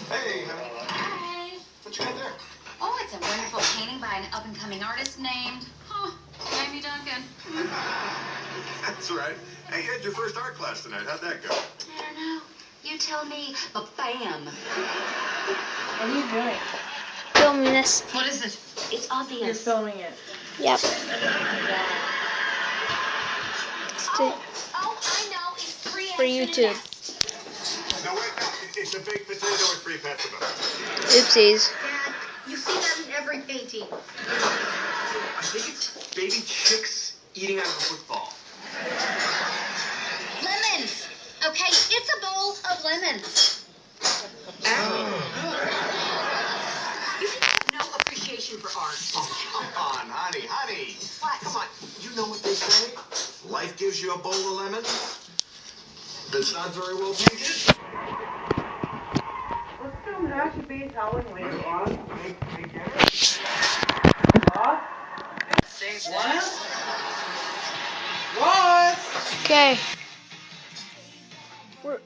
Hey, honey. Hi. What you got there? Oh, it's a wonderful painting by an up-and-coming artist named, Amy Duncan. That's right. Hey, you had your first art class tonight. How'd that go? I don't know. You tell me. But bam. What are you doing? Filming this. What is it? It's obvious. You're filming it. Yep. Oh, I know. It's free For YouTube. No, wait, no. It's a baked potato with free peppermint. Oopsies. Dad, you see that in every painting. I think it's baby chicks eating out of a football. Lemons. Okay, it's a bowl of lemons. You have no appreciation for art. Oh, come on, honey. What? Come on. You know what they say? Life gives you a bowl of lemons that's not very well painted. Let's film Happy Base Howling later on. What? Okay. We're